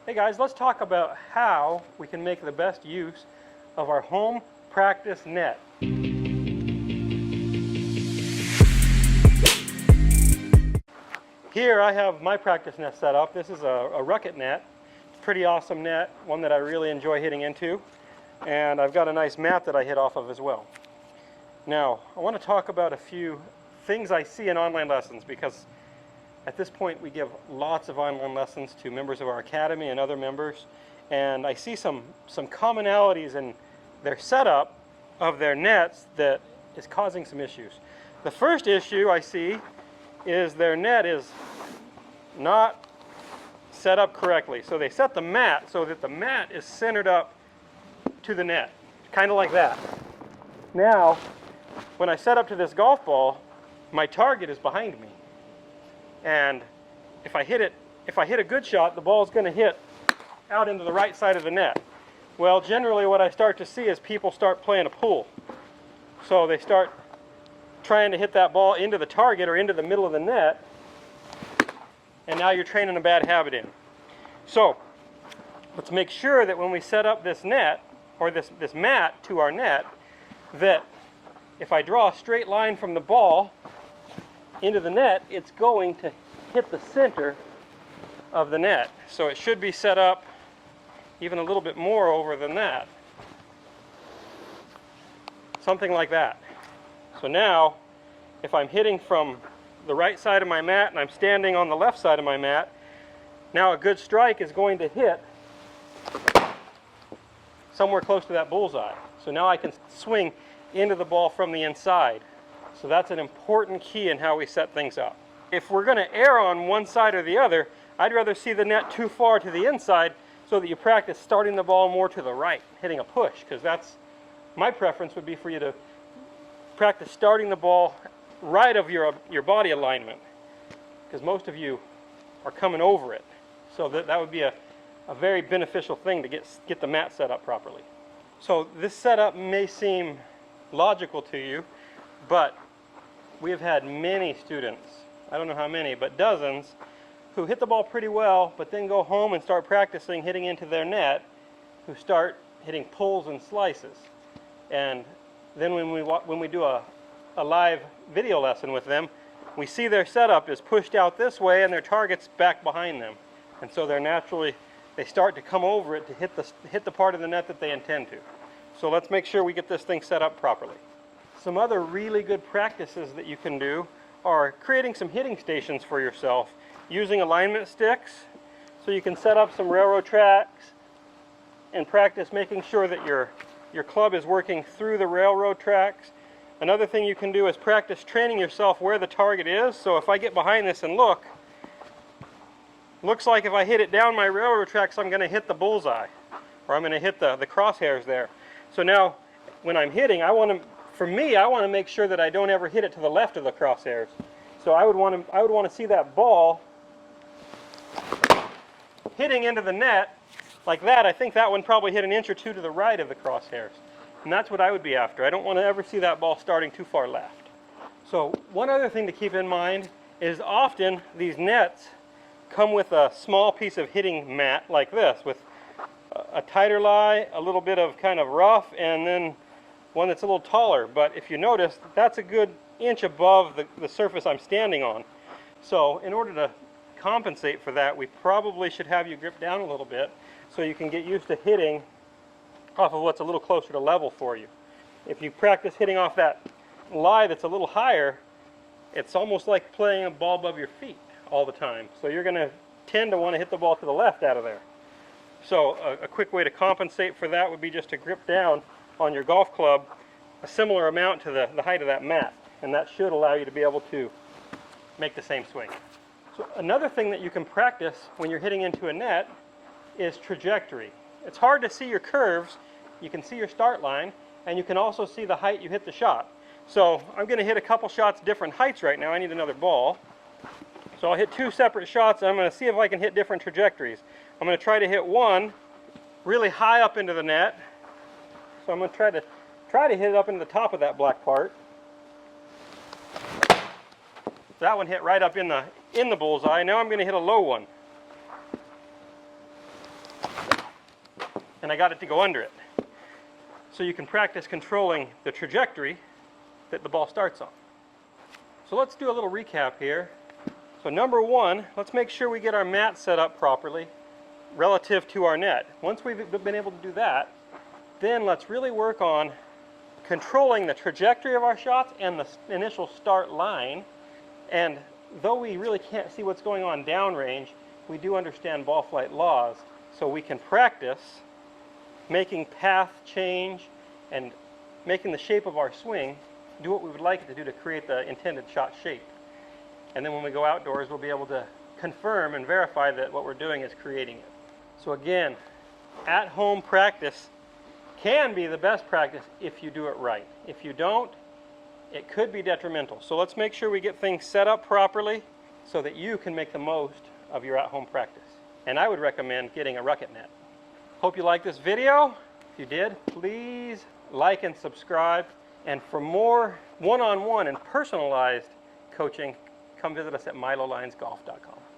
Hey guys, let's talk about how we can make the best use of our home practice net. Here I have my practice net set up. This is a Rukket net. Pretty awesome net, one that I really enjoy hitting into. And I've got a nice mat that I hit off of as well. Now, I want to talk about a few things I see in online lessons, because at this point we give lots of online lessons to members of our academy and other members, and I see some commonalities in their setup of their nets that is causing some issues. The first issue I see is their net is not set up correctly. So they set the mat so that the mat is centered up to the net, kind of like that. Now, when I set up to this golf ball, my target is behind me. And if I hit a good shot, the ball is going to hit out into the right side of the net. Well, generally what I start to see is people start playing a pool. So they start trying to hit that ball into the target or into the middle of the net, and now you're training a bad habit in. So let's make sure that when we set up this net, or this mat to our net, that if I draw a straight line from the ball into the net, it's going to hit the center of the net. So it should be set up even a little bit more over than that. Something like that. So now, if I'm hitting from the right side of my mat and I'm standing on the left side of my mat, now a good strike is going to hit somewhere close to that bullseye. So now I can swing into the ball from the inside. So that's an important key in how we set things up. If we're going to err on one side or the other, I'd rather see the net too far to the inside so that you practice starting the ball more to the right, hitting a push, because that's my preference would be for you to practice starting the ball right of your body alignment, because most of you are coming over it. So that would be a very beneficial thing to get the mat set up properly. So this setup may seem logical to you, but we have had many students, I don't know how many, but dozens, who hit the ball pretty well, but then go home and start practicing hitting into their net, who start hitting pulls and slices. And then when we do a live video lesson with them, we see their setup is pushed out this way and their target's back behind them. And so they start to come over it to hit the part of the net that they intend to. So let's make sure we get this thing set up properly. Some other really good practices that you can do are creating some hitting stations for yourself, using alignment sticks, so you can set up some railroad tracks and practice making sure that your club is working through the railroad tracks. Another thing you can do is practice training yourself where the target is. So if I get behind this and looks like if I hit it down my railroad tracks, I'm going to hit the bullseye, or I'm going to hit the crosshairs there. So now when I'm hitting, I want to make sure that I don't ever hit it to the left of the crosshairs. So I would want to see that ball hitting into the net like that. I think that one probably hit an inch or two to the right of the crosshairs. And that's what I would be after. I don't want to ever see that ball starting too far left. So one other thing to keep in mind is often these nets come with a small piece of hitting mat like this, with a tighter lie, a little bit of kind of rough, and then one that's a little taller. But if you notice, that's a good inch above the surface I'm standing on. So in order to compensate for that, we probably should have you grip down a little bit so you can get used to hitting off of what's a little closer to level for you. If you practice hitting off that lie that's a little higher, it's almost like playing a ball above your feet all the time. So you're going to tend to want to hit the ball to the left out of there. So a quick way to compensate for that would be just to grip down on your golf club a similar amount to the height of that mat, and that should allow you to be able to make the same swing. So another thing that you can practice when you're hitting into a net is trajectory. It's hard to see your curves. You can see your start line, and you can also see the height you hit the shot. So I'm going to hit a couple shots different heights right now. I need another ball. So I'll hit two separate shots, and I'm going to see if I can hit different trajectories. I'm going to try to hit one really high up into the net. So I'm going to try to hit it up into the top of that black part. That one hit right up in the bullseye. Now I'm going to hit a low one. and I got it to go under it. So you can practice controlling the trajectory that the ball starts on. So let's do a little recap here. So number one, let's make sure we get our mat set up properly relative to our net. Once we've been able to do that, then let's really work on controlling the trajectory of our shots and the initial start line. And though we really can't see what's going on downrange, we do understand ball flight laws, so we can practice making path change and making the shape of our swing do what we would like it to do to create the intended shot shape. And then when we go outdoors, we'll be able to confirm and verify that what we're doing is creating it. So again, at-home practice can be the best practice if you do it right. If you don't, it could be detrimental. So let's make sure we get things set up properly so that you can make the most of your at-home practice. And I would recommend getting a Rukket net. Hope you liked this video. If you did, please like and subscribe. And for more one-on-one and personalized coaching, come visit us at milolinesgolf.com.